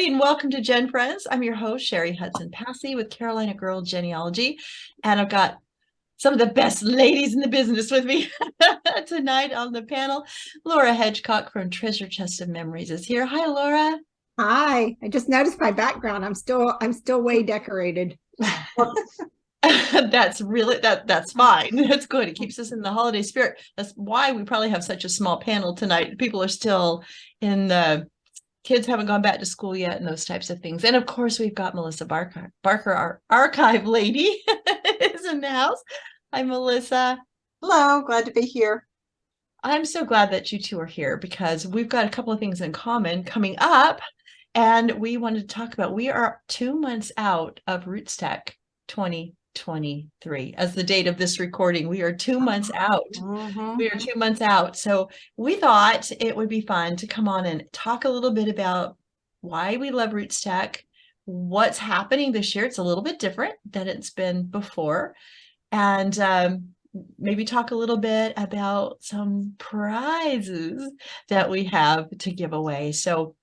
everybody, and welcome to GenFriends. I'm your host, Cheri Hudson Passey with Carolina Girl Genealogy, and I've got some of the best ladies in the business with me tonight on the panel. Laura Hedgecock from Treasure Chest of Memories is here. Hi, Laura. Hi. I just noticed my background. I'm still way decorated. That's really that's fine. That's good. It keeps us in the holiday spirit. That's why we probably have such a small panel tonight. People are still in the kids haven't gone back to school yet and those types of things. And of course, we've got Melissa Barker, our archive lady is in the house. Hi, Melissa. Hello, glad to be here. I'm so glad that you two are here because we've got a couple of things in common coming up. And we wanted to talk about, we are 2 months out of RootsTech 2023. As the date of this recording, we are 2 months out. We are 2 months out. So we thought it would be fun to come on and talk a little bit about why we love RootsTech, what's happening this year. It's a little bit different than it's been before. And maybe talk a little bit about some prizes that we have to give away. So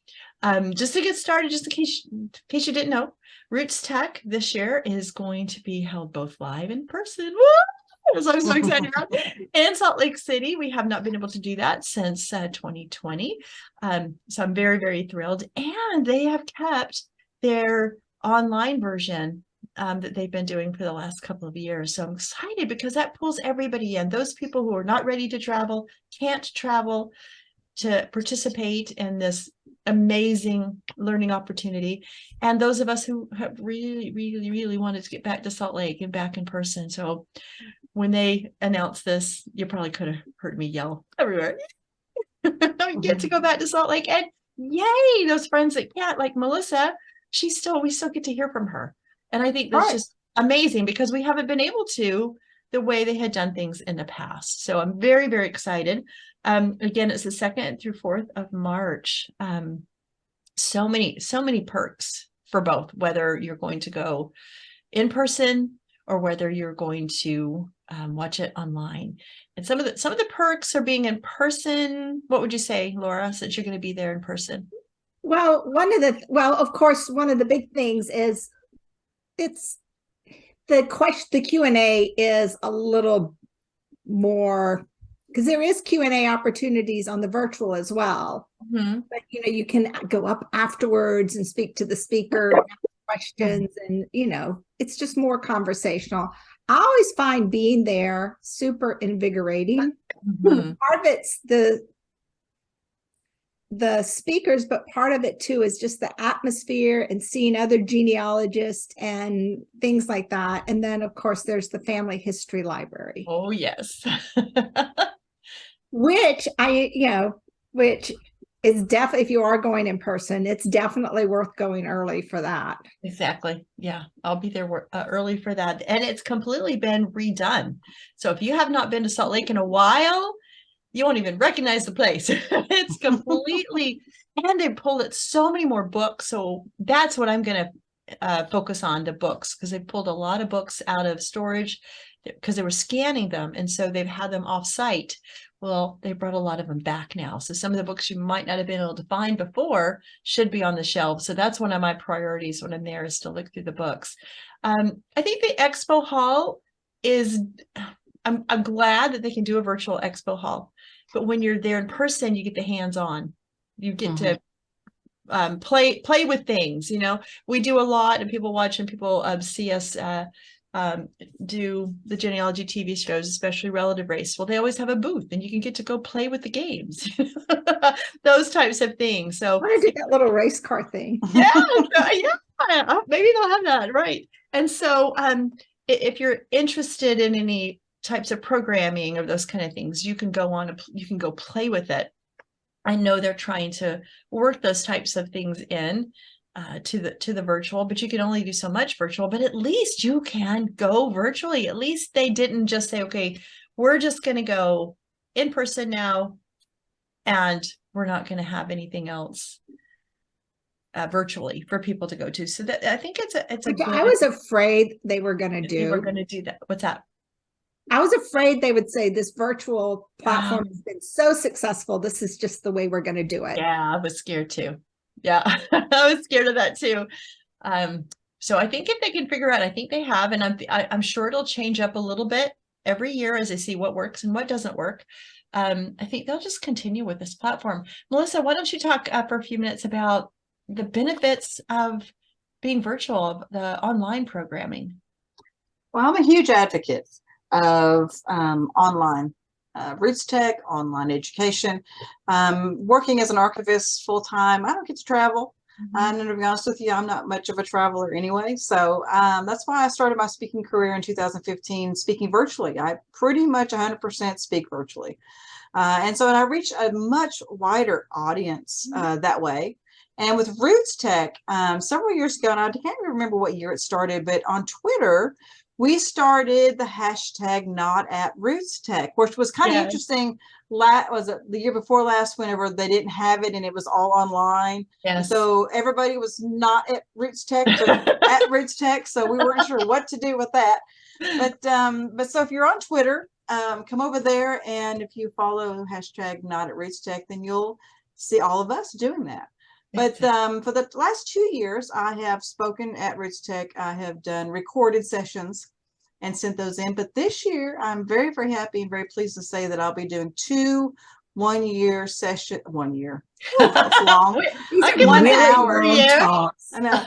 just to get started, just in case you didn't know, RootsTech this year is going to be held both live in person. Woo! So I'm so excited about in Salt Lake City. We have not been able to do that since 2020. So I'm very, very thrilled. And they have kept their online version that they've been doing for the last couple of years. So I'm excited because that pulls everybody in. Those people who are not ready to travel, can't travel to participate in this amazing learning opportunity, and those of us who have really wanted to get back to Salt Lake and back in person. So when they announced this, you probably could have heard me yell everywhere. I get to go back to Salt Lake, and yay, those friends that can't, like Melissa, we still get to hear from her. And I think that's just amazing because we haven't been able to the way they had done things in the past. So I'm very, very excited. Again, it's the 2nd through 4th of March. So many perks for both, whether you're going to go in person or whether you're going to watch it online. And some of the perks are being in person. What would you say, Laura, since you're going to be there in person? Well, of course, one of the big things is it's the Q&A is a little more, because there is Q&A opportunities on the virtual as well. But you can go up afterwards and speak to the speaker, ask questions, and it's just more conversational. I always find being there super invigorating. Part of it's the speakers, but part of it too is just the atmosphere and seeing other genealogists and things like that. And then of course there's the family history library. Oh yes. which is definitely, if you are going in person, it's definitely worth going early for that. Exactly. Yeah, I'll be there early for that. And it's completely been redone. So if you have not been to Salt Lake in a while, you won't even recognize the place. It's completely, and they pulled it so many more books. So that's what I'm going to focus on, the books, because they pulled a lot of books out of storage because they were scanning them. And so they've had them off site. Well, they brought a lot of them back now. So some of the books you might not have been able to find before should be on the shelf. So that's one of my priorities when I'm there, is to look through the books. I think the expo hall is, I'm glad that they can do a virtual expo hall. But when you're there in person, you get the hands-on. You get to play with things. We do a lot, and people watch and people see us do the genealogy TV shows, especially Relative Race. Well, they always have a booth, and you can get to go play with the games, those types of things. So I want to do that little race car thing. yeah, maybe they'll have that, right? And so, if you're interested in any types of programming or those kind of things, you can go play with it. I know they're trying to work those types of things in to the virtual, but you can only do so much virtual. But at least you can go virtually. At least they didn't just say, okay, we're just going to go in person now, and we're not going to have anything else virtually for people to go to. So that, I think it's a good, I was afraid they were going to do. They were going to do that. What's that? I was afraid they would say this virtual platform has been so successful. This is just the way we're going to do it. Yeah, I was scared too. Yeah. I was scared of that too. So I think if they can figure out, I think they have, and I'm sure it'll change up a little bit every year as they see what works and what doesn't work. I think they'll just continue with this platform. Melissa, why don't you talk for a few minutes about the benefits of being virtual, of the online programming? Well, I'm a huge advocate of online RootsTech, online education. Working as an archivist full time, I don't get to travel. And to be honest with you, I'm not much of a traveler anyway. So that's why I started my speaking career in 2015, speaking virtually. I pretty much 100% speak virtually. And I reach a much wider audience that way. And with RootsTech, several years ago, and I can't remember what year it started, but on Twitter, we started the hashtag #NotAtRootsTech, which was kind of interesting. Was it the year before last, whenever they didn't have it and it was all online? Yes. So everybody was not at RootsTech, at RootsTech. So we weren't sure what to do with that. But so if you're on Twitter, come over there, and if you follow hashtag #NotAtRootsTech, then you'll see all of us doing that. But for the last 2 years, I have spoken at RootsTech. I have done recorded sessions and sent those in. But this year, I'm very, very happy and very pleased to say that I'll be doing 2 1-year session. 1 year. That's long. These are 1 really hour long talks. I know.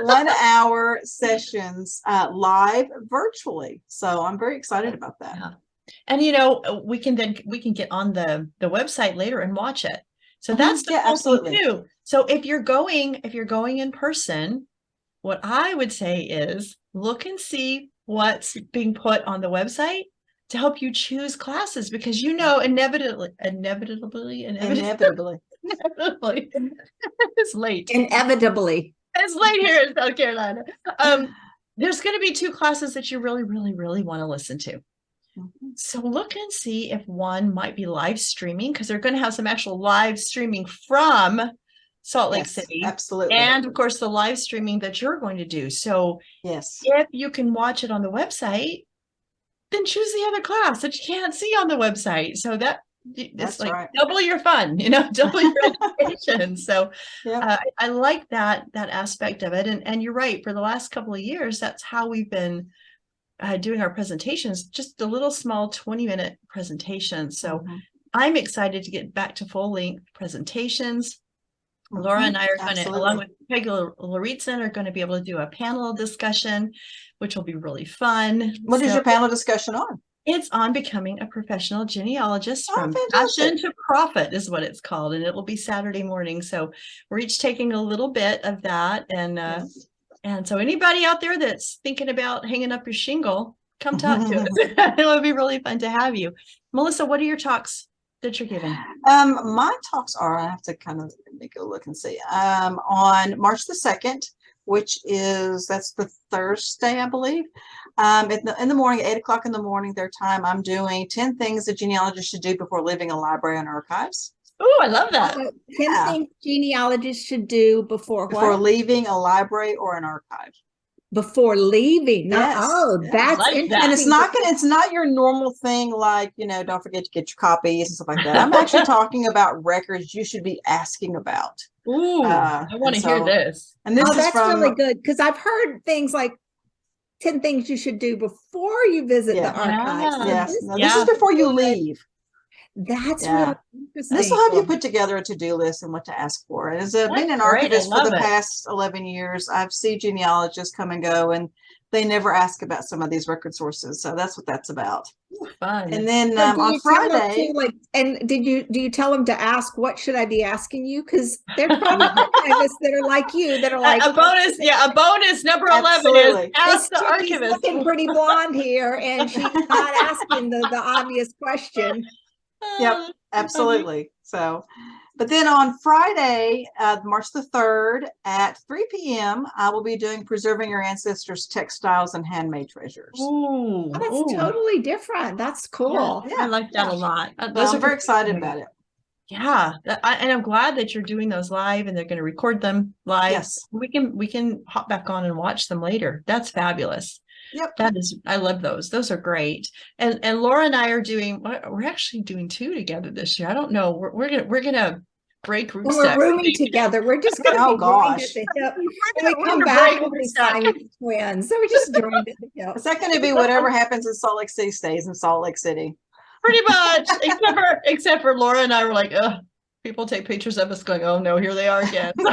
1 hour sessions live virtually. So I'm very excited about that. Yeah. And we can get on the website later and watch it. So that's the cool absolutely thing too. So if you're going in person, what I would say is look and see what's being put on the website to help you choose classes, because inevitably it's late. Inevitably. It's late here in South Carolina. There's going to be 2 classes that you really, really, really want to listen to. So look and see if one might be live streaming, because they're going to have some actual live streaming from Salt Lake City. Absolutely. And of course, the live streaming that you're going to do. So yes, if you can watch it on the website, then choose the other class that you can't see on the website. So that's like right. Double your fun, double your education. So I like that aspect of it. And you're right. For the last couple of years, that's how we've been doing our presentations, just a little small 20-minute presentation. So I'm excited to get back to full-length presentations. Laura and I are going to, along with Peggy Lauritzen, are going to be able to do a panel discussion, which will be really fun. What is your panel discussion on? It's on becoming a professional genealogist from passion to profit is what it's called. And it will be Saturday morning. So we're each taking a little bit of that. And so anybody out there that's thinking about hanging up your shingle, come talk to us. It would be really fun to have you. Melissa, what are your talks that you're giving? My talks are, I have to kind of make a look and see, on March the 2nd, that's the Thursday, I believe. In the morning, 8 o'clock in the morning, their time, I'm doing 10 things a genealogist should do before leaving a library and archives. Oh, I love that. 10 things genealogists should do before leaving a library or an archive. Before leaving. That's interesting. And it's not your normal thing, like, don't forget to get your copies and stuff like that. I'm actually talking about records you should be asking about. Ooh, I want to hear this. And this is that's really good, because I've heard things like 10 things you should do before you visit the archives. Yes. This is before you leave. That's really interesting. This will help you put together a to-do list and what to ask for. And as I've been an archivist for the past 11 years, I've seen genealogists come and go, and they never ask about some of these record sources. So that's what that's about. Fun. And then on Friday, do you tell them to ask, what should I be asking you? Because there's probably archivists that are like you, that are like a bonus number 11 is ask the archivist. Looking pretty blonde here, and she's not asking the obvious question. Yep, absolutely. So, but then on Friday, March the 3rd at 3 p.m., I will be doing Preserving Your Ancestors' Textiles and Handmade Treasures. Ooh, that's totally different. That's cool. Yeah, I like that a lot. I'm very excited about it. Yeah, and I'm glad that you're doing those live, and they're going to record them live. Yes. We can hop back on and watch them later. That's fabulous. Yep. I love those. Those are great. And Laura and I we're actually doing 2 together this year. I don't know. We're gonna break When RootsTech. we're rooming together, we're just going to Oh, be joined gosh. at the hip. When We're we come gonna back, break we'll be RootsTech. Siamese twins. So we're just joined at the hip. Is that going to be whatever happens in Salt Lake City stays in Salt Lake City? Pretty much, except for Laura and I were like, ugh, people take pictures of us going, oh no, here they are again. So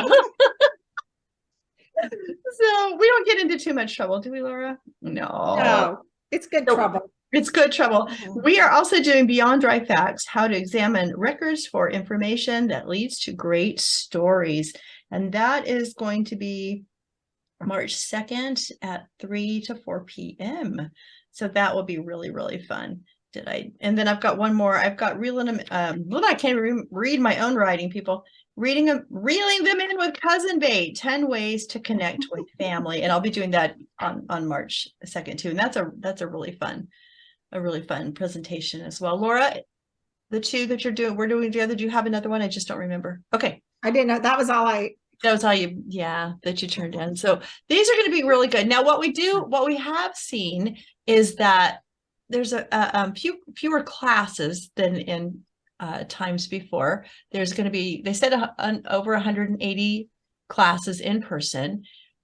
we don't get into too much trouble, do we, Laura? No, it's good So- trouble. It's good trouble. Mhm. We are also doing Beyond Dry Facts, how to examine records for information that leads to great stories. And that is going to be March 2nd at 3 to 4 p.m. So that will be really, really fun. And then I've got one more. I've got reeling I can't read my own writing, people. Reeling them in with cousin bait, 10 ways to connect with family. And I'll be doing that on March 2nd too. And that's a really fun presentation as well. Laura, the two that we're doing together, do you have another one? I just don't remember. Okay. I didn't know. That was all that you turned in. So these are going to be really good. Now, what we have seen is that there's a fewer classes than in times before. There's going to be, they said over 180 classes in person.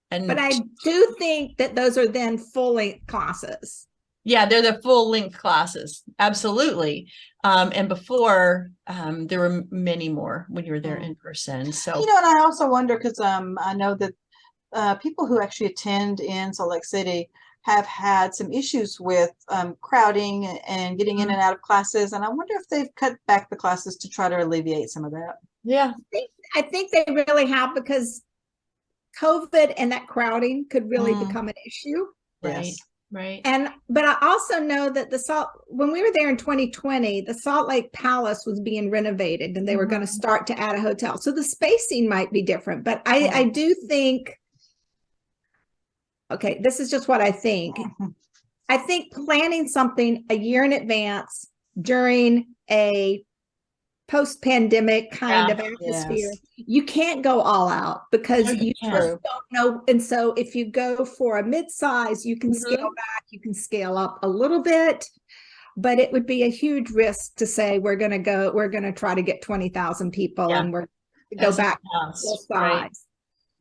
but I do think that those are then full-length classes. Yeah, they're the full length classes. Absolutely. And before there were many more when you were there in person. So, and I also wonder because I know that people who actually attend in Salt Lake City have had some issues with crowding and getting in and out of classes. And I wonder if they've cut back the classes to try to alleviate some of that. yeah, I think they really have, because COVID and that crowding could really become an issue. right. Yes. Right. But I also know that when we were there in 2020, the Salt Lake Palace was being renovated and they were going to start to add a hotel. So the spacing might be different, but I do think, okay, this is just what I think. I think planning something a year in advance during a post-pandemic kind of atmosphere, you can't go all out because you just don't know. And so if you go for a mid-size, you can scale back, you can scale up a little bit, but it would be a huge risk to say we're going to try to get 20,000 people and we're going to go back to full size. Right.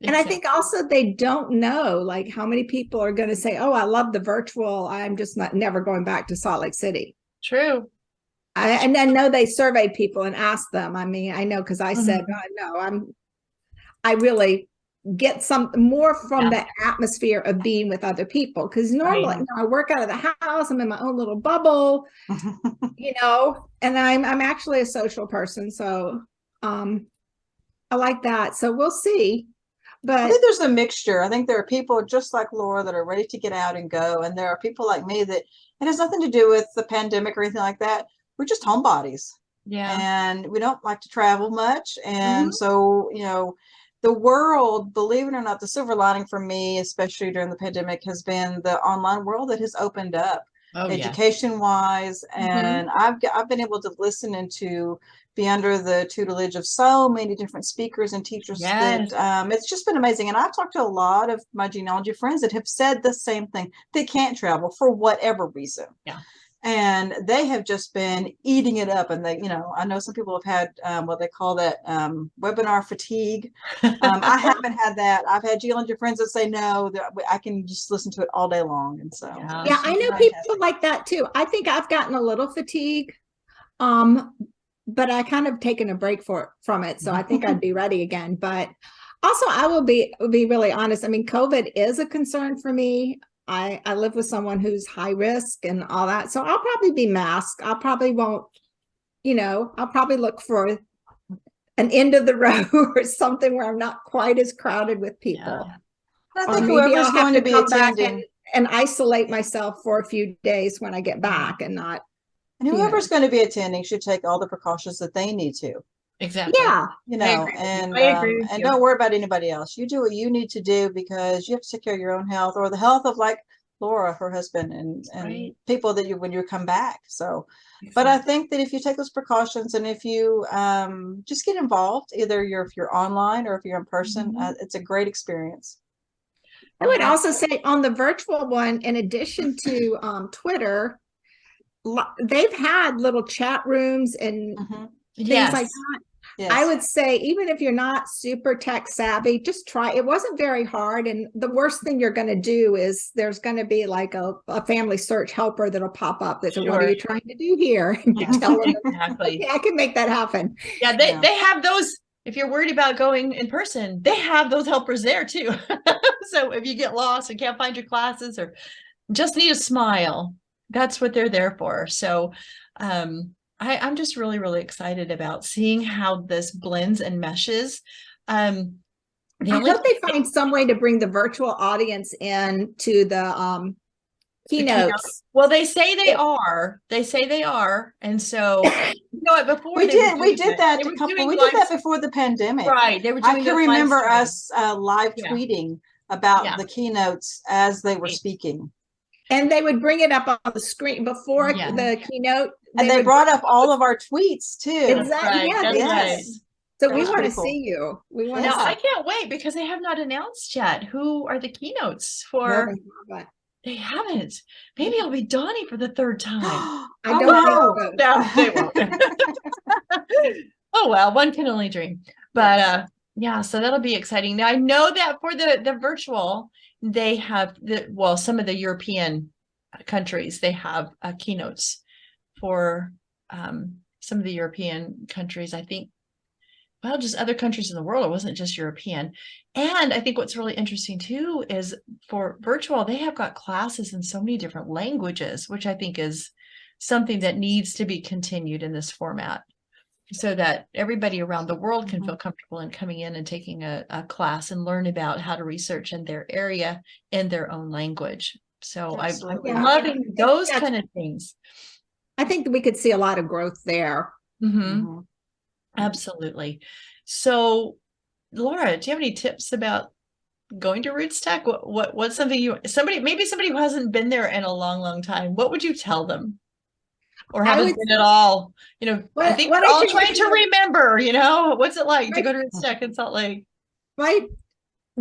And I think also they don't know like how many people are going to say, oh, I love the virtual, I'm just never going back to Salt Lake City. True. And I know they surveyed people and asked them. I mean, I know because I said, no, I really get some more from the atmosphere of being with other people. Because normally I work out of the house, I'm in my own little bubble, and I'm actually a social person. So I like that. So we'll see. But I think there's a mixture. I think there are people just like Laura that are ready to get out and go. And there are people like me that it has nothing to do with the pandemic or anything like that. We're just homebodies. Yeah. And we don't like to travel much. And so, the world, believe it or not, the silver lining for me, especially during the pandemic, has been the online world that has opened up education wise. And I've been able to listen and to be under the tutelage of so many different speakers and teachers that it's just been amazing. And I've talked to a lot of my genealogy friends that have said the same thing. They can't travel for whatever reason. Yeah. And they have just been eating it up. And they, I know some people have had what they call that webinar fatigue. I haven't had that. I've had genealogy friends that say, no, that I can just listen to it all day long. And so, yeah, I know people like that too. I think I've gotten a little fatigue, but I kind of taken a break from it. So I think I'd be ready again. But also I will be really honest. I mean, COVID is a concern for me. I live with someone who's high risk and all that. So I'll probably be masked. I probably won't, I'll probably look for an end of the road or something where I'm not quite as crowded with people. Yeah. I think whoever's going to be attending and isolate myself for a few days when I get back and not. And whoever's going to be attending should take all the precautions that they need to. Exactly. Yeah. And don't worry about anybody else. You do what you need to do because you have to take care of your own health or the health of like Laura, her husband, and people that when you come back. So, but I think that if you take those precautions and if you just get involved, either if you're online or if you're in person, it's a great experience. I would also say on the virtual one, in addition to Twitter, they've had little chat rooms and things like that. I would say, even if you're not super tech savvy, just try. It wasn't very hard. And the worst thing you're going to do is there's going to be like a family search helper that'll pop up that says, what are you trying to do here? And you tell them, Exactly. okay, I can make that happen. Yeah, they have those. If you're worried about going in person, they have those helpers there too. So if you get lost and can't find your classes or just need a smile, that's what they're there for. So I'm just really, really excited about seeing how this blends and meshes. I hope they find some way to bring the virtual audience in to the keynotes. Well, they say they are. They say they are, and so before we did that before the pandemic. Right. They were. I can remember us live tweeting about the keynotes as they were speaking, and they would bring it up on the screen before the keynote, and they brought up all of our tweets too. Exactly. Right. Right. So we want to see you. We want. Now I can't wait because they have not announced yet who are the keynotes for. No, they haven't. Maybe it'll be Donnie for the third time. I don't know. No, they won't. Oh well, one can only dream. But so that'll be exciting. Now I know that for the virtual, they have some of the European countries, they have keynotes for some of the European countries. I think, well, just other countries in the world. It wasn't just European. And I think what's really interesting too is for virtual, they have got classes in so many different languages, which I think is something that needs to be continued in this format so that everybody around the world can feel comfortable in coming in and taking a class and learn about how to research in their area in their own language. So I'm loving those kind of things. I think we could see a lot of growth there. Absolutely. So, Laura, do you have any tips about going to RootsTech? What's something maybe somebody who hasn't been there in a long, long time, what would you tell them? Or haven't been at all? I think we're all trying to remember, what's it like to go to RootsTech in Salt Lake? Right.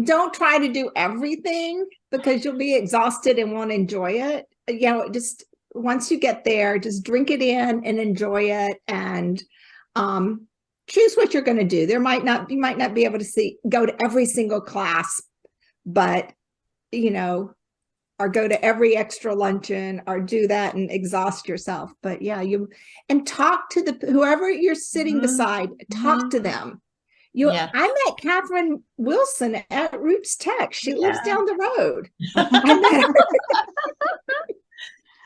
Don't try to do everything because you'll be exhausted and won't enjoy it. Just once you get there, just drink it in and enjoy it, and choose what you're going to do. You might not be able to go to every single class, but or go to every extra luncheon or do that and exhaust yourself. But and talk to whoever you're sitting beside, talk to them. I met Catherine Wilson at RootsTech. She lives down the road.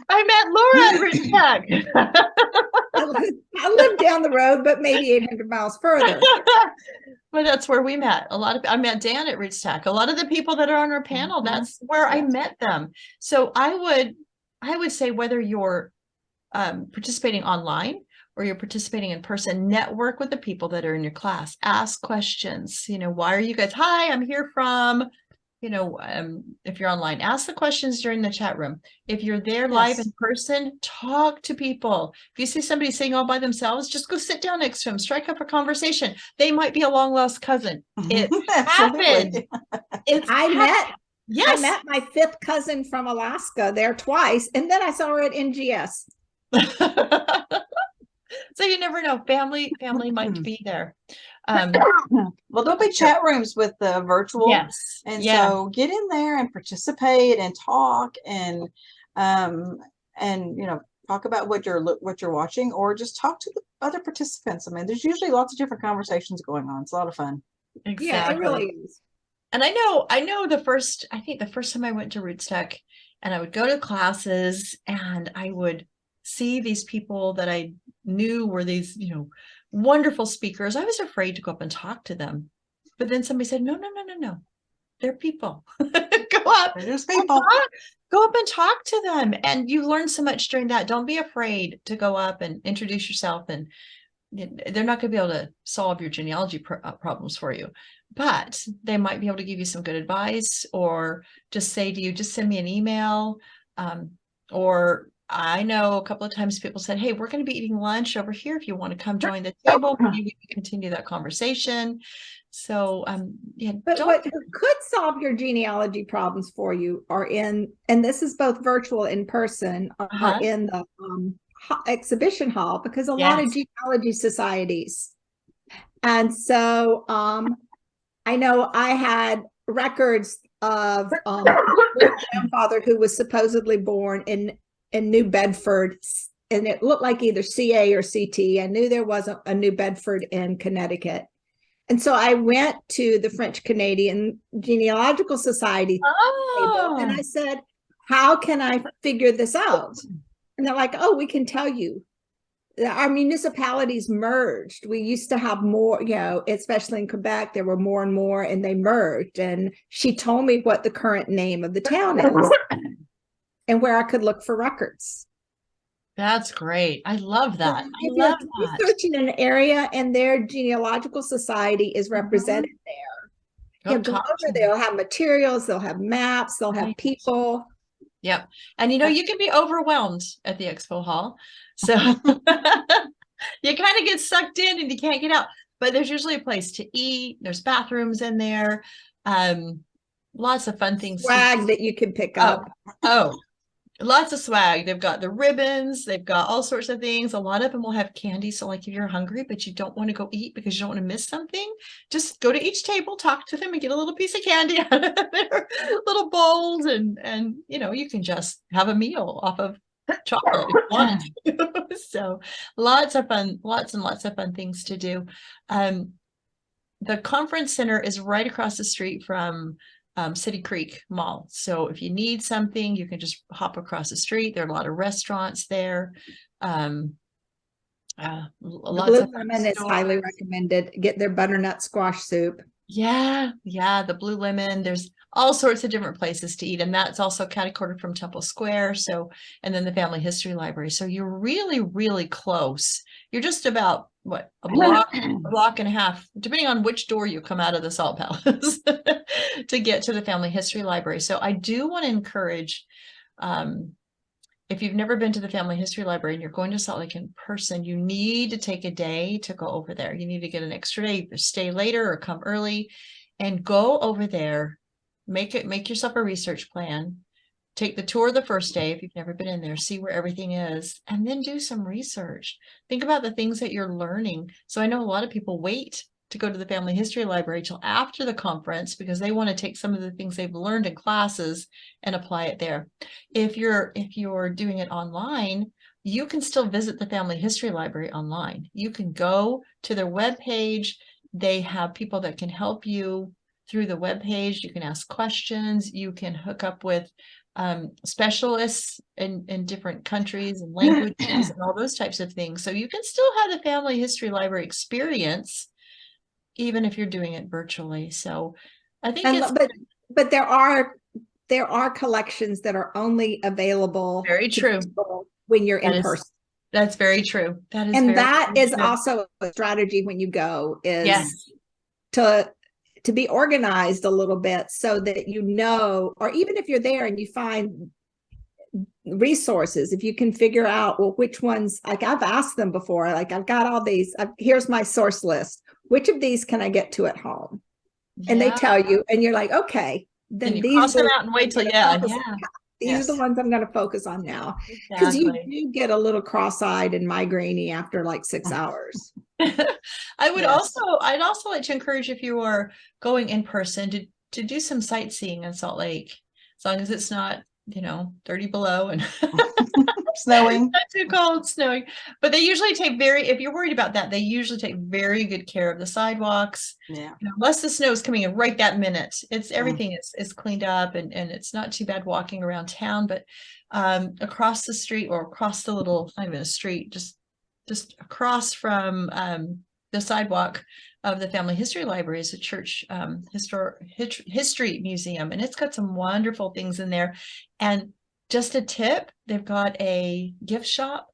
I met Laura at RootsTech. I live down the road, but maybe 800 miles further. Well, that's where we met. I met Dan at RootsTech. A lot of the people that are on our panel, that's where I met them. So I would say whether you're participating online or you're participating in person, network with the people that are in your class. Ask questions. Why are you guys? Hi, I'm here from. If you're online, ask the questions during the chat room. If you're there live in person, talk to people. If you see somebody sitting all by themselves, just go sit down next to them, strike up a conversation. They might be a long lost cousin. It happened. I met my fifth cousin from Alaska there twice, and then I saw her at NGS. So you never know. Family might be there. Well, there'll be chat rooms with the virtual. Yes. And so get in there and participate and talk and talk about what you're watching, or just talk to the other participants. I mean, there's usually lots of different conversations going on. It's a lot of fun. Exactly. Yeah, it really is. And I know the first time I went to RootsTech and I would go to classes and I would see these people that I knew were these, wonderful speakers. I was afraid to go up and talk to them. But then somebody said, no. They're people. Go up. There's people. Go up and talk to them. And you learn so much during that. Don't be afraid to go up and introduce yourself. And they're not going to be able to solve your genealogy problems for you, but they might be able to give you some good advice, or just say to you, just send me an email. Or I know a couple of times people said, hey, we're going to be eating lunch over here. If you want to come join the table, maybe we can continue that conversation. So, but what could solve your genealogy problems for you are and this is both virtual and in person, are in the exhibition hall, because a lot of genealogy societies And so I know I had records of my grandfather who was supposedly born in New Bedford, and it looked like either CA or CT. I knew there wasn't a New Bedford in Connecticut. And so I went to the French Canadian Genealogical Society table, and I said, how can I figure this out? And they're like, oh, we can tell you. Our municipalities merged. We used to have more, especially in Quebec, there were more and more, and they merged. And she told me what the current name of the town is and where I could look for records. That's great. I love that. If you're researching an area and their genealogical society is represented there, go over there. They'll have materials, they'll have maps, they'll have people. Yep. And you can be overwhelmed at the expo hall. So you kind of get sucked in and you can't get out. But there's usually a place to eat. There's bathrooms in there. Lots of fun things. Swag that you can pick up. Oh, lots of swag. They've got the ribbons. They've got all sorts of things. A lot of them will have candy. So like if you're hungry, but you don't want to go eat because you don't want to miss something, just go to each table, talk to them and get a little piece of candy out of their little bowls. And you can just have a meal off of chocolate if you want to. So lots and lots of fun things to do. The conference center is right across the street from City Creek Mall. So if you need something, you can just hop across the street. There are a lot of restaurants there. Blue Lemon is highly recommended. Get their butternut squash soup. Yeah, the Blue Lemon. There's all sorts of different places to eat, and that's also catty-cornered from Temple Square. So, and then the Family History Library. So you're really, really close. You're just about a block and a half, depending on which door you come out of the Salt Palace, to get to the Family History Library. So I do want to encourage, if you've never been to the Family History Library and you're going to Salt Lake in person, you need to take a day to go over there. You need to get an extra day, either stay later or come early and go over there. Make yourself a research plan. Take the tour the first day if you've never been in there, see where everything is, and then do some research. Think about the things that you're learning. So I know a lot of people wait to go to the Family History Library till after the conference because they want to take some of the things they've learned in classes and apply it there. If you're doing it online, you can still visit the Family History Library online. You can go to their webpage. They have people that can help you through the webpage. You can ask questions. You can hook up with specialists in different countries and languages and all those types of things. So you can still have the Family History Library experience, even if you're doing it virtually. So I think but there are collections that are only available. Very true. When you're in person. That's very true. That is, and that is also a strategy when you go is to be organized a little bit so that or even if you're there and you find resources, if you can figure out, well, which ones, like I've asked them before, like I've got all these, here's my source list. Which of these can I get to at home? And they tell you, and you're like, okay, then these cross them out and wait till, these are the ones I'm going to focus on now. Because you do get a little cross-eyed and migrainey after like 6 hours. I'd also like to encourage, if you are going in person, to do some sightseeing in Salt Lake, as long as it's not 30 below and snowing. Not too cold, snowing. But they usually take if you're worried about that, they usually take very good care of the sidewalks. Yeah. Unless the snow is coming in right that minute. Everything is cleaned up and it's not too bad walking around town, but across the street or across the little, not even a street, just across from the sidewalk of the Family History Library is a church history museum, and it's got some wonderful things in there. And just a tip, they've got a gift shop,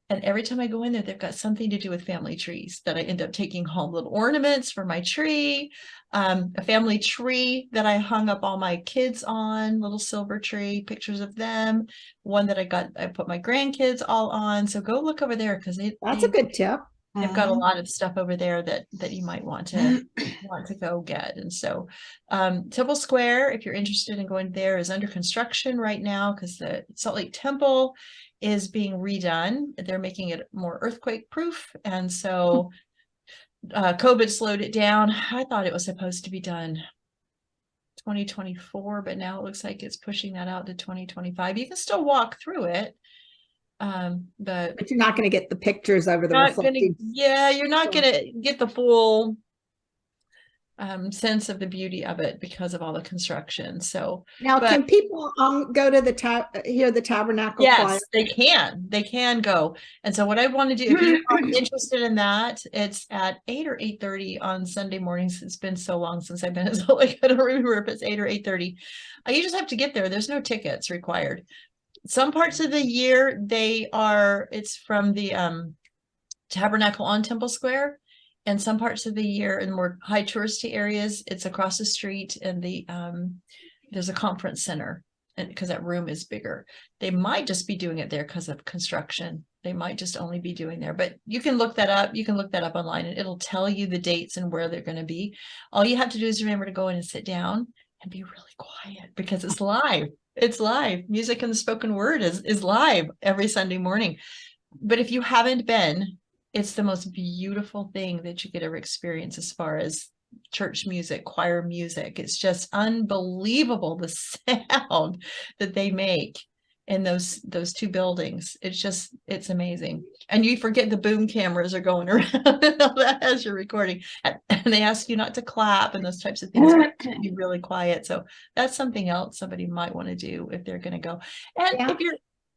and every time I go in there, they've got something to do with family trees that I end up taking home. Little ornaments for my tree, a family tree that I hung up all my kids on, little silver tree, pictures of them. One that I put my grandkids all on. So go look over there because that's a good tip. They've got a lot of stuff over there that you might want to go get. And so Temple Square, if you're interested in going there, is under construction right now because the Salt Lake Temple is being redone. They're making it more earthquake proof. And so COVID slowed it down. I thought it was supposed to be done 2024, but now it looks like it's pushing that out to 2025. You can still walk through it. But you're not going to get the pictures over the reflecting. You're not going to get the full sense of the beauty of it because of all the construction. So now, can people go to the hear the tabernacle? Yes, they can go. And so what I want to do, if you are interested in that, it's at 8 or 8:30 on Sunday mornings. It's been so long since I've been at Salt Lake, I don't remember if it's 8 or 8:30. You just have to get there. There's no tickets required. Some parts of the year it's from the tabernacle on Temple Square. And some parts of the year in more high touristy areas, it's across the street, and there's a conference center, and because that room is bigger. They might just be doing it there because of construction. They might just only be doing there, but you can look that up. You can look that up online, and it'll tell you the dates and where they're going to be. All you have to do is remember to go in and sit down and be really quiet because it's live. It's live. Music and the spoken word is live every Sunday morning. But if you haven't been, it's the most beautiful thing that you could ever experience as far as church music, choir music. It's just unbelievable, the sound that they make in those two buildings. It's amazing. And you forget the boom cameras are going around and all that as you're recording. And they ask you not to clap and those types of things. Be really quiet. So that's something else somebody might want to do if they're going to go. And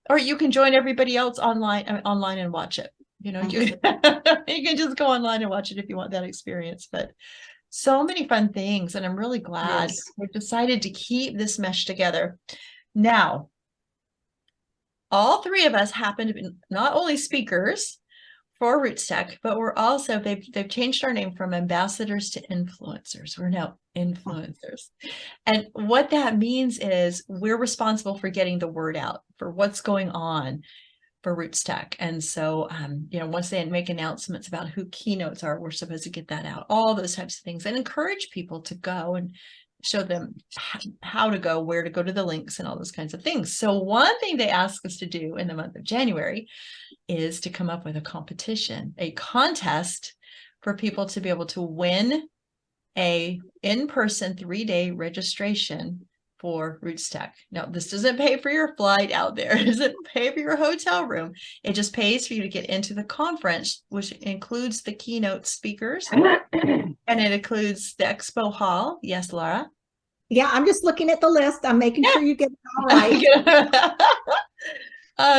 or you can join everybody else online and watch it. You can just go online and watch it if you want that experience. But so many fun things, and I'm really glad we've decided to keep this mesh together. Now, all three of us happen to be not only speakers for RootsTech, but we're also they've changed our name from ambassadors to influencers. We're now influencers, and what that means is we're responsible for getting the word out for what's going on for RootsTech. And so, once they make announcements about who keynotes are, we're supposed to get that out, all those types of things, and encourage people to go and show them how to go, where to go to the links and all those kinds of things. So one thing they asked us to do in the month of January is to come up with a competition, a contest for people to be able to win a in-person 3-day registration for RootsTech. Now, this doesn't pay for your flight out there. It doesn't pay for your hotel room. It just pays for you to get into the conference, which includes the keynote speakers, and it includes the expo hall. Yes, Laura? Yeah, I'm just looking at the list. I'm making sure you get it all right.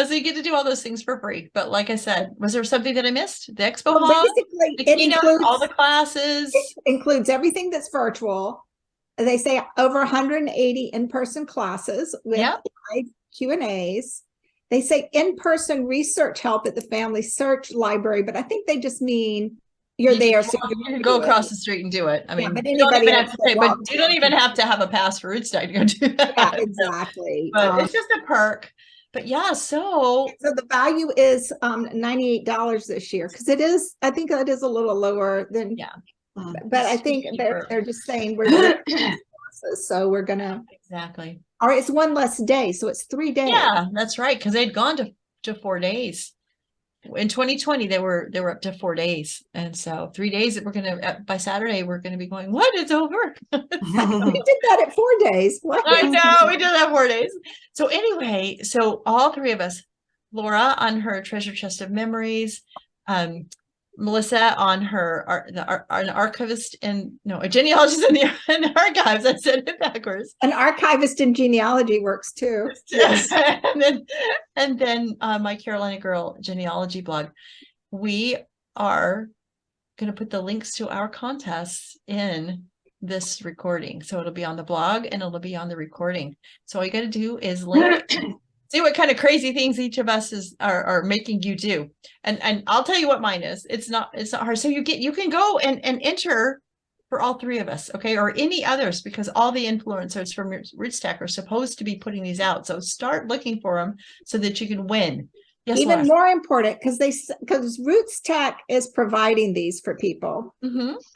So you get to do all those things for free. But like I said, was there something that I missed? The expo hall? Basically, the keynote, includes all the classes. It includes everything that's virtual. They say over 180 in-person classes with live Q&As. They say in-person research help at the Family Search Library, but I think they just mean you're there. So you can go across the street and do it. I mean, but anybody but you don't even have to have a pass for RootsTech to go do that. Yeah, exactly. But it's just a perk. But yeah, so the value is $98 this year, because it is, I think that is a little lower than but I think they're just saying we're so we're gonna or it's one less day, so it's 3 days. Yeah, that's right, because they'd gone to 4 days. In 2020 they were up to 4 days, and so 3 days that we're gonna by Saturday we're gonna be going, what, it's over. We did that at 4 days. What? I know, we did that 4 days. So anyway, so all three of us, Laura on her treasure chest of memories, Melissa on her an archivist a genealogist in the archives. I said it backwards. An archivist in genealogy works too. Yes. and then my Carolina Girl genealogy blog. We are going to put the links to our contests in this recording, so it'll be on the blog and it'll be on the recording. So all you got to do is link. See what kind of crazy things each of us are making you do, and I'll tell you what mine is. It's not hard. So you can go and enter for all three of us, okay, or any others, because all the influencers from RootsTech are supposed to be putting these out. So start looking for them so that you can win. Yes, even Laura. More important, because RootsTech is providing these for people,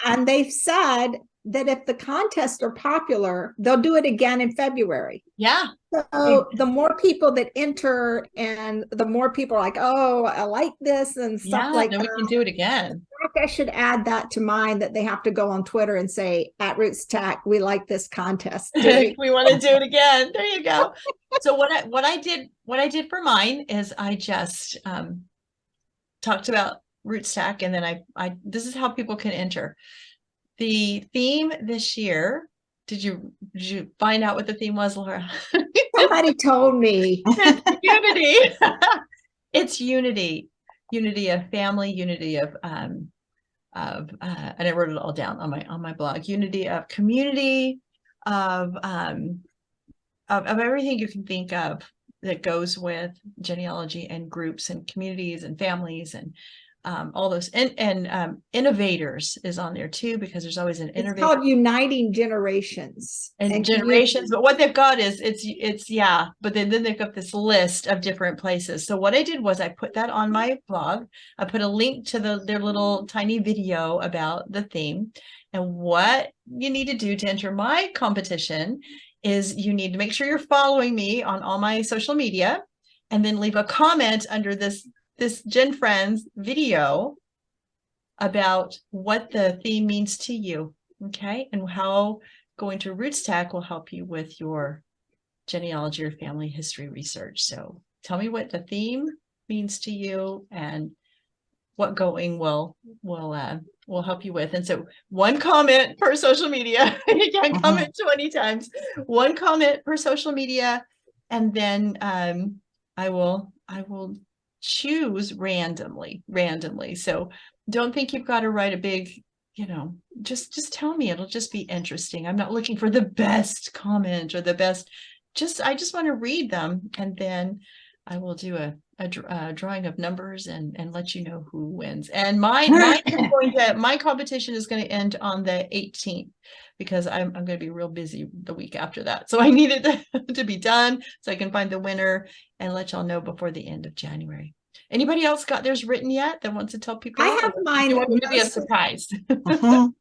and they've said that if the contests are popular, they'll do it again in February. Yeah. So the more people that enter and the more people are like, oh, I like this and stuff like that. We can do it again. fact, I should add that to mine, that they have to go on Twitter and say, at RootsTech, we like this contest. We want to do it again. There you go. So what I did for mine is I just talked about RootsTech, and then I this is how people can enter. The theme this year, did you find out what the theme was, Laura? Somebody told me. Unity. It's unity of family, unity of and I wrote it all down on my blog. Unity of community, of everything you can think of that goes with genealogy and groups and communities and families and all those, and innovators is on there too, because there's always an innovator. It's called Uniting Generations and generations. But what they've got is it's yeah, but then they've got this list of different places. So what I did was I put that on my blog. I put a link to their little tiny video about the theme. And what you need to do to enter my competition is you need to make sure you're following me on all my social media, and then leave a comment under this GenFriends video about what the theme means to you, okay? And how going to RootsTech will help you with your genealogy or family history research. So tell me what the theme means to you and what going will help you with. And so one comment per social media. You can't comment 20 times. One comment per social media, and then I will choose randomly. So don't think you've got to write a big, just tell me. It'll just be interesting. I'm not looking for the best comment or the best, I just want to read them, and then I will do a drawing of numbers and let you know who wins. And my competition is going to end on the 18th, because I'm going to be real busy the week after that. So I need it to be done so I can find the winner and let y'all know before the end of January. Anybody else got theirs written yet that wants to tell people? I have mine. You want me to be a surprise? I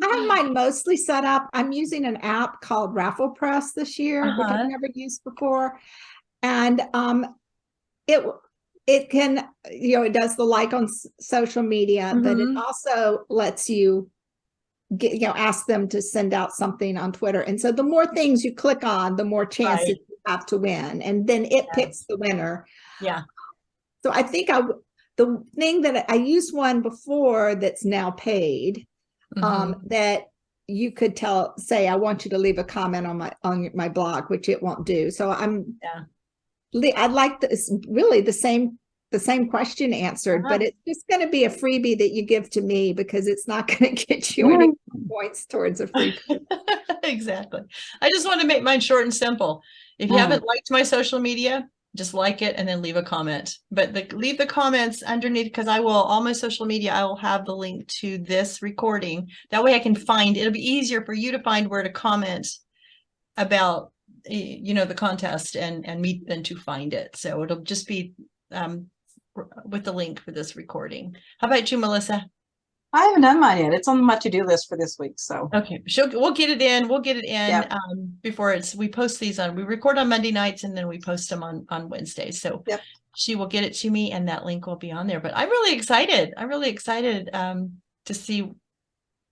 have mine mostly set up. I'm using an app called Raffle Press this year, which I've never used before. And it can, it does the like on social media, but it also lets you ask them to send out something on Twitter. And so the more things you click on, the more chances you have to win. And then it picks the winner. Yeah. So I think the thing that I used one before that's now paid, that you could say, I want you to leave a comment on my blog, which it won't do. So I'd like really the same question answered, but it's just going to be a freebie that you give to me, because it's not going to get you any points towards a free. Exactly. I just want to make mine short and simple. If you haven't liked my social media, just like it and then leave a comment. But leave the comments underneath, because all my social media, I will have the link to this recording. That way I can it'll be easier for you to find where to comment about the contest and me then to find it. So it'll just be with the link for this recording. How about you, Melissa? I haven't done mine yet. It's on my to-do list for this week. So okay, we'll get it in. Before we post these we record on Monday nights, and then we post them on Wednesdays. So she will get it to me, and that link will be on there. But I'm really excited. To see.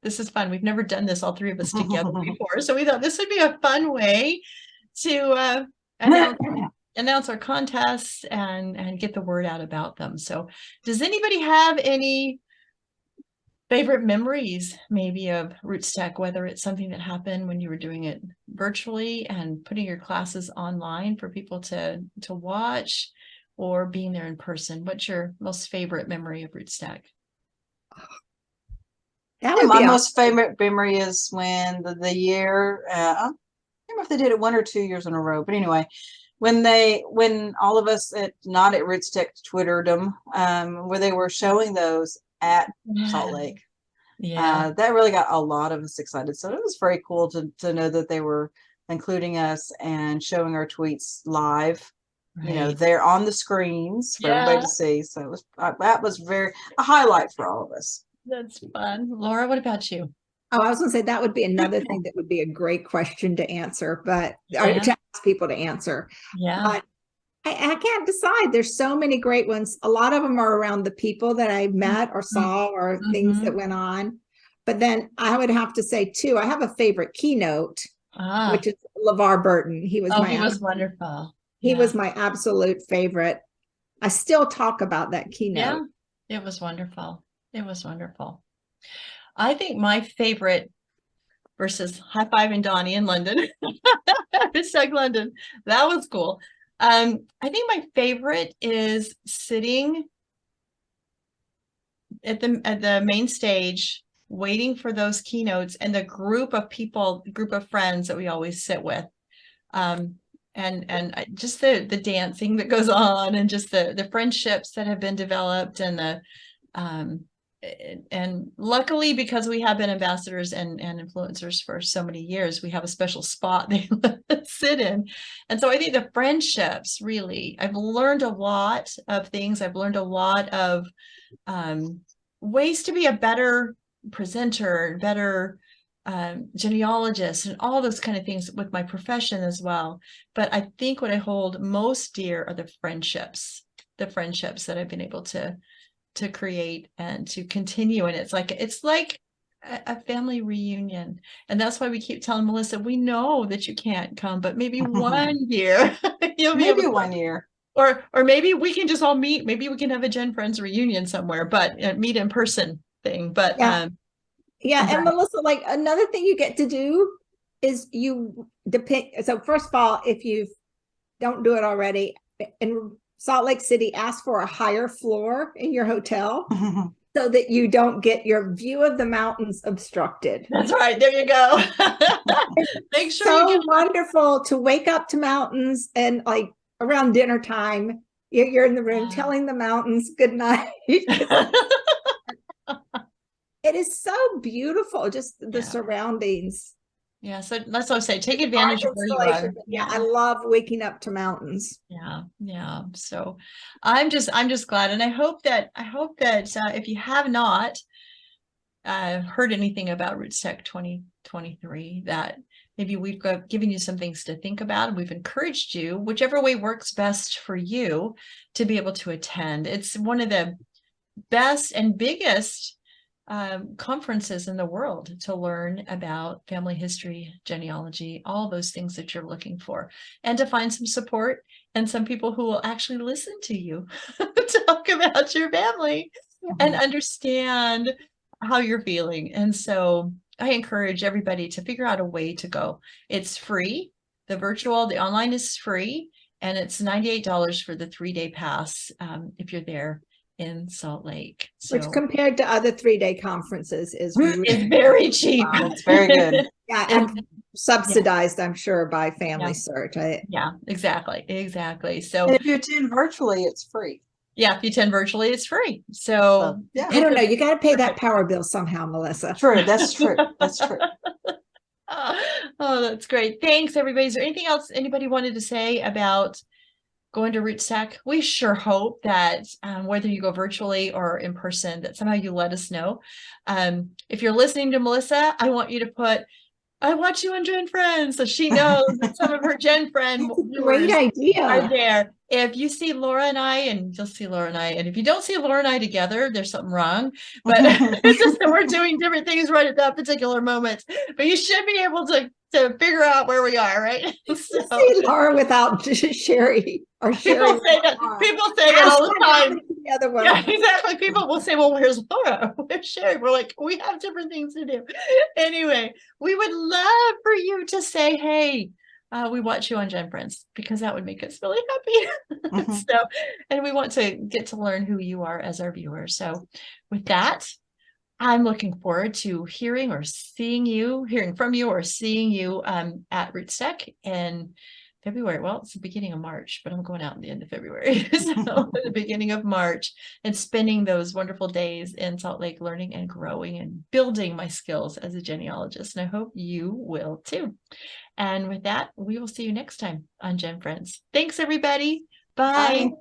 This is fun. We've never done this, all three of us together before. So we thought this would be a fun way to announce our contests and get the word out about them. So does anybody have any favorite memories maybe of RootsTech, whether it's something that happened when you were doing it virtually and putting your classes online for people to watch, or being there in person? What's your most favorite memory of RootsTech? My most favorite memory is when the year, I don't remember if they did it 1 or 2 years in a row, but anyway, when all of us not at RootsTech Twitterdom, where they were showing those at Salt Lake. That really got a lot of us excited. So it was very cool to know that they were including us and showing our tweets live. They're on the screens for everybody to see. So it was that was a highlight for all of us. That's fun. Laura, what about you? Oh, I was going to say that would be another thing that would be a great question to answer, but or to ask people to answer. Yeah. I can't decide. There's so many great ones. A lot of them are around the people that I met or saw or things that went on. But then I would have to say too, I have a favorite keynote, which is LeVar Burton. He was he was wonderful. He was my absolute favorite. I still talk about that keynote. Yeah, it was wonderful. It was wonderful. I think my favorite versus high fiving Donnie in London, hashtag London. That was cool. I think my favorite is sitting at the main stage, waiting for those keynotes and the group of friends that we always sit with. And just the dancing that goes on, and just the friendships that have been developed, and and luckily, because we have been ambassadors and influencers for so many years, we have a special spot they sit in. And so I think the friendships, really, I've learned a lot of things. I've learned a lot of ways to be a better presenter, better genealogist, and all those kind of things with my profession as well. But I think what I hold most dear are the friendships that I've been able to create and to continue. And it's like a family reunion. And that's why we keep telling Melissa, we know that you can't come, but maybe one year you'll be able to, 1 year. Or maybe we can just all meet. Maybe we can have a GenFriends reunion somewhere, but meet in person thing. But and Melissa, like another thing you get to do is so first of all, if you don't do it already, in Salt Lake City, ask for a higher floor in your hotel so that you don't get your view of the mountains obstructed. That's right. There you go. Make sure so wonderful to wake up to mountains, and like around dinner time, you're in the room telling the mountains good night. It is so beautiful, just the surroundings. Yeah, so that's what I say. Take advantage of where you are. Yeah, I love waking up to mountains. Yeah. So I'm just glad, and I hope that if you have not heard anything about RootsTech 2023, that maybe we've given you some things to think about, and we've encouraged you, whichever way works best for you, to be able to attend. It's one of the best and biggest conferences in the world to learn about family history, genealogy, all those things that you're looking for, and to find some support and some people who will actually listen to you talk about your family and understand how you're feeling. And so I encourage everybody to figure out a way to go. It's free. The online is free, and it's $98 for the 3-day pass if you're there in Salt Lake. So, which compared to other 3-day conferences is very cheap. It's very good. And subsidized, I'm sure, by Family Search. Exactly. So and if you attend virtually, it's free. Yeah, if you attend virtually, it's free. So I don't know. You got to pay that power bill somehow, Melissa. True. That's true. That's true. Oh, that's great. Thanks, everybody. Is there anything else anybody wanted to say about going to RootsTech? We sure hope that whether you go virtually or in person, that somehow you let us know. If you're listening to Melissa, I want you to put, I watch you on GenFriends, so she knows that some of her GenFriend great idea are there. If you see Laura and I, and you'll see Laura and I, and if you don't see Laura and I together, there's something wrong. But it's just that we're doing different things right at that particular moment. But you should be able to figure out where we are, right? So, see Laura without Cheri or Cheri. People say that all the time. The other one. Yeah, exactly. People will say, well, where's Laura? Where's Cheri? We're like, we have different things to do. Anyway, we would love for you to say, hey, we watch you on GenFriends, because that would make us really happy. So, and we want to get to learn who you are as our viewers. So with that, I'm looking forward to hearing from you or seeing you at RootsTech in February. Well, it's the beginning of March, but I'm going out in the end of February. So the beginning of March, and spending those wonderful days in Salt Lake learning and growing and building my skills as a genealogist. And I hope you will too. And with that, we will see you next time on GenFriends. Thanks, everybody. Bye. Bye.